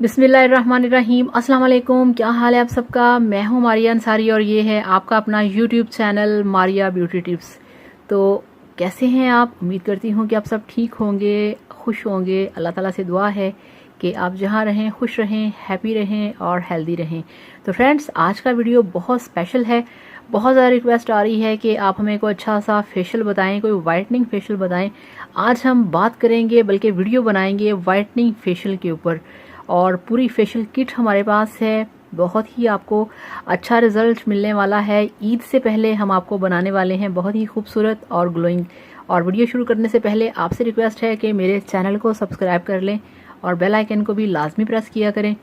बिस्मिल्लाहिर्रहमानिर्रहीम। अस्सलाम वालेकुम। क्या हाल है आप सबका। मैं हूं मारिया अंसारी और ये है आपका अपना YouTube channel Maria beauty tips. तो कैसे हैं आप। उम्मीद करती हूं कि आप सब ठीक होंगे, खुश होंगे। अल्लाह ताला से दुआ है कि आप जहां रहें खुश रहें, हैप्पी रहें और हेल्दी रहें। तो फ्रेंड्स, आज का वीडियो बहुत स्पेशल है। बहुत ज़्यादा रिक्वेस्ट आ रही है कि आप हमें कोई अच्छा सा फेशियल बताएं, कोई वाइटनिंग फेशियल बताएं। आज हम बात करेंगे, बल्कि वीडियो बनाएंगे वाइटनिंग फेशियल के ऊपर, और पूरी फेशियल किट हमारे पास है। बहुत ही आपको अच्छा रिजल्ट मिलने वाला है। ईद से पहले हम आपको बनाने वाले हैं बहुत ही खूबसूरत और ग्लोइंग। और वीडियो शुरू करने से पहले आपसे रिक्वेस्ट है कि मेरे चैनल को सब्सक्राइब कर लें और बेल आइकन को भी लाजमी प्रेस किया करें।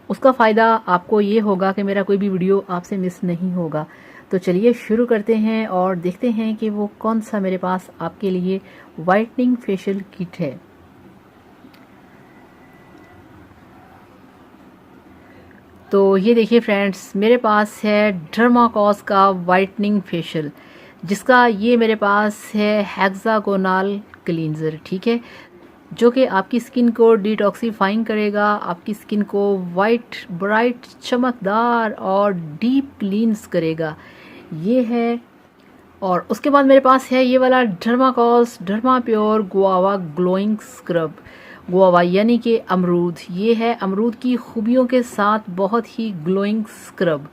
उसका फ़ायदा आपको ये होगा कि मेरा कोई भी वीडियो आपसे मिस नहीं होगा। तो चलिए शुरू करते हैं और देखते हैं कि वो कौन सा मेरे पास आपके लिए वाइटनिंग फेशियल किट है। तो ये देखिए फ्रेंड्स, मेरे पास है डर्माकॉस का वाइटनिंग फेशियल, जिसका ये मेरे पास है हेक्सागोनल क्लींजर, ठीक है, जो कि आपकी स्किन को डिटॉक्सीफाइंग करेगा, आपकी स्किन को वाइट ब्राइट चमकदार और डीप क्लींस करेगा। ये है। और उसके बाद मेरे पास है ये वाला Dermacos derma pure guava glowing scrub. Guava यानी कि अमरूद। ये है अमरूद की खूबियों के साथ बहुत ही ग्लोइंग स्क्रब।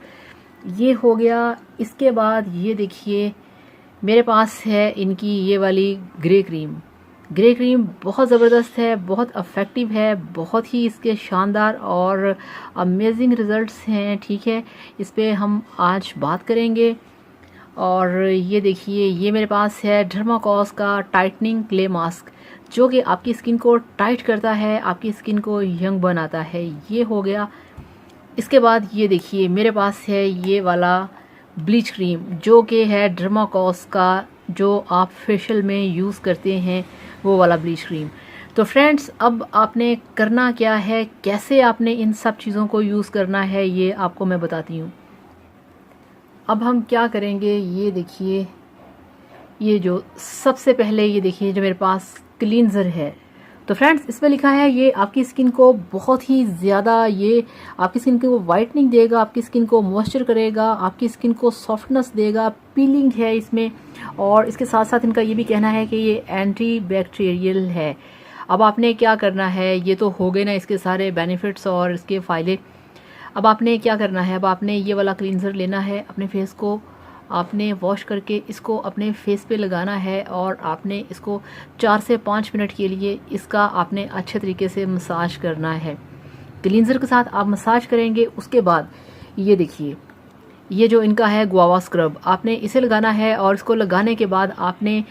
ये हो गया। इसके बाद ये देखिए, मेरे पास है इनकी ये वाली ग्रे क्रीम। ग्रे क्रीम बहुत ज़बरदस्त है, बहुत इफ़ेक्टिव है, बहुत ही इसके शानदार और अमेजिंग रिज़ल्ट्स हैं, ठीक है। इस पर हम आज बात करेंगे। और ये देखिए, ये मेरे पास है डर्माकॉस का टाइटनिंग क्ले मास्क, जो कि आपकी स्किन को टाइट करता है, आपकी स्किन को यंग बनाता है। ये हो गया। इसके बाद ये देखिए, मेरे पास है ये वाला ब्लीच क्रीम, जो कि है डर्माकॉस का, जो आप फेशियल में यूज़ करते हैं, वो वाला ब्लीच क्रीम। तो फ्रेंड्स, अब आपने करना क्या है, कैसे आपने इन सब चीज़ों को यूज़ करना है, ये आपको मैं बताती हूँ। अब हम क्या करेंगे, ये देखिए, ये जो सबसे पहले ये देखिए जो मेरे पास क्लींजर है। तो फ्रेंड्स, इसमें लिखा है ये आपकी स्किन को बहुत ही ज़्यादा, ये आपकी स्किन को वाइटनिंग देगा, आपकी स्किन को मॉइस्चर करेगा, आपकी स्किन को सॉफ्टनेस देगा, पीलिंग है इसमें। और इसके साथ साथ इनका ये भी कहना है कि ये एंटी बैक्टीरियल है। अब आपने क्या करना है, ये तो हो गए ना इसके सारे बेनिफिट्स और इसके फ़ायदे। अब आपने क्या करना है, अब आपने ये वाला क्लींजर लेना है, अपने फेस को आपने वॉश करके इसको अपने फेस पे लगाना है, और आपने इसको 4 से 5 मिनट के लिए इसका आपने अच्छे तरीके से मसाज करना है। क्लींजर के साथ आप मसाज करेंगे। उसके बाद ये देखिए, ये जो इनका है गुआवा स्क्रब, आपने इसे लगाना है, और इसको लगाने के बाद आपने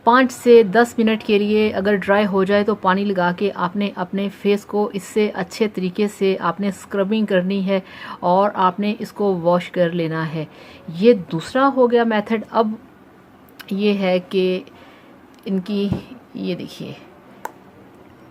5 से 10 मिनट के लिए, अगर ड्राई हो जाए तो पानी लगा के आपने अपने फेस को इससे अच्छे तरीके से आपने स्क्रबिंग करनी है, और आपने इसको वॉश कर लेना है। ये दूसरा हो गया मेथड। अब ये है कि इनकी, ये देखिए,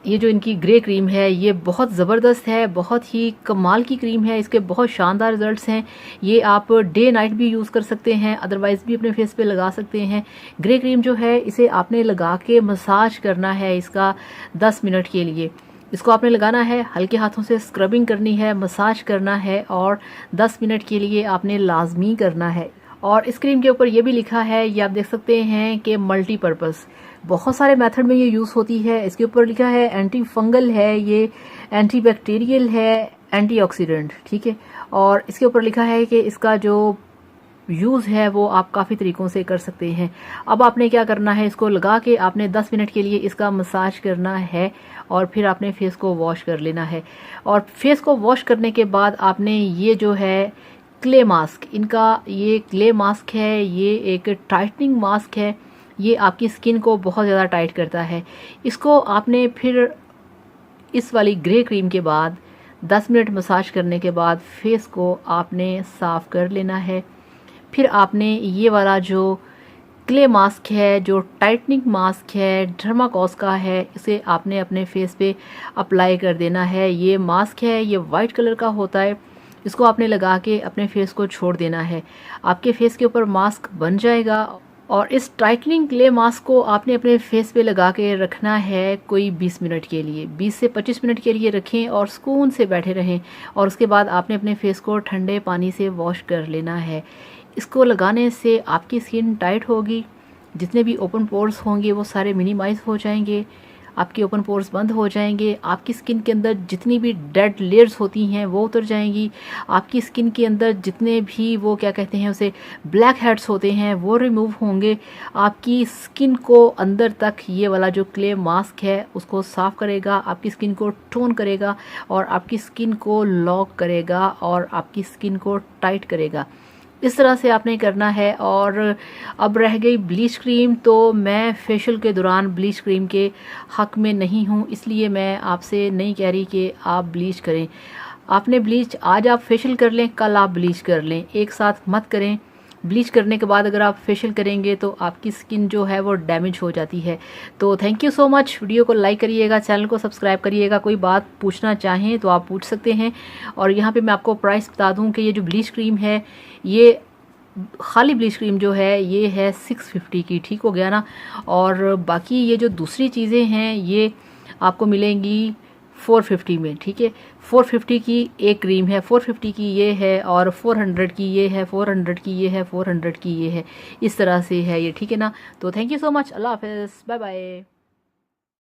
ये जो इनकी ग्रे क्रीम है, ये बहुत ज़बरदस्त है, बहुत ही कमाल की क्रीम है। इसके बहुत शानदार रिजल्ट्स हैं। ये आप डे नाइट भी यूज़ कर सकते हैं, अदरवाइज़ भी अपने फेस पे लगा सकते हैं। ग्रे क्रीम जो है, इसे आपने लगा के मसाज करना है इसका 10 मिनट के लिए। इसको आपने लगाना है, हल्के हाथों से स्क्रबिंग करनी है, मसाज करना है, और 10 मिनट के लिए आपने लाजमी करना है। और इस क्रीम के ऊपर ये भी लिखा है, ये आप देख सकते हैं कि मल्टीपर्पज़, बहुत सारे मेथड में ये यूज़ होती है। इसके ऊपर लिखा है एंटी फंगल है, ये एंटी बैक्टीरियल है, एंटीऑक्सीडेंट, ठीक है। और इसके ऊपर लिखा है कि इसका जो यूज़ है वो आप काफ़ी तरीक़ों से कर सकते हैं। अब आपने क्या करना है, इसको लगा के आपने 10 मिनट के लिए इसका मसाज करना है, और फिर आपने फेस को वॉश कर लेना है। और फेस को वॉश करने के बाद आपने ये जो है क्ले मास्क, इनका ये क्ले मास्क है, ये एक टाइटनिंग मास्क है। ये आपकी स्किन को बहुत ज़्यादा टाइट करता है। इसको आपने फिर इस वाली ग्रे क्रीम के बाद 10 मिनट मसाज करने के बाद फेस को आपने साफ़ कर लेना है। फिर आपने ये वाला जो क्ले मास्क है, जो टाइटनिंग मास्क है, डर्माकॉस का है, इसे आपने अपने फेस पे अप्लाई कर देना है। ये मास्क है, ये वाइट कलर का होता है। इसको आपने लगा के अपने फेस को छोड़ देना है। आपके फेस के ऊपर मास्क बन जाएगा। और इस टाइटनिंग क्ले मास्क को आपने अपने फेस पे लगा के रखना है कोई 20 मिनट के लिए, 20 से 25 मिनट के लिए रखें और सुकून से बैठे रहें। और उसके बाद आपने अपने फेस को ठंडे पानी से वॉश कर लेना है। इसको लगाने से आपकी स्किन टाइट होगी, जितने भी ओपन पोर्स होंगे वो सारे मिनिमाइज हो जाएंगे, आपके ओपन पोर्स बंद हो जाएंगे, आपकी स्किन के अंदर जितनी भी डेड लेयर्स होती हैं वो उतर जाएंगी, आपकी स्किन के अंदर जितने भी वो क्या कहते हैं उसे ब्लैक हेड्स होते हैं वो रिमूव होंगे। आपकी स्किन को अंदर तक ये वाला जो क्ले मास्क है उसको साफ़ करेगा, आपकी स्किन को टोन करेगा और आपकी स्किन को लॉक करेगा और आपकी स्किन को टाइट करेगा। इस तरह से आपने करना है। और अब रह गई ब्लीच क्रीम, तो मैं फेशियल के दौरान ब्लीच क्रीम के हक में नहीं हूँ, इसलिए मैं आपसे नहीं कह रही कि आप ब्लीच करें। आपने ब्लीच आज आप फेशियल कर लें, कल आप ब्लीच कर लें, एक साथ मत करें। ब्लीच करने के बाद अगर आप फेशियल करेंगे तो आपकी स्किन जो है वो डैमेज हो जाती है। तो thank you so much. Video को लाइक करिएगा, चैनल को सब्सक्राइब करिएगा। कोई बात पूछना चाहें तो आप पूछ सकते हैं। और यहाँ पे मैं आपको प्राइस बता दूँ कि ये जो ब्लीच क्रीम है, ये खाली ब्लीच क्रीम जो है ये है 650 की, ठीक हो गया ना। और बाकी ये जो दूसरी चीज़ें हैं ये आपको मिलेंगी 450 में, ठीक है। 450 की एक क्रीम है, 450 की ये है और 400 की ये है, 400 की ये है, 400 की ये है, इस तरह से है ये, ठीक है ना। तो थैंक यू सो मच, अल्लाह हाफिज़, बाय बाय।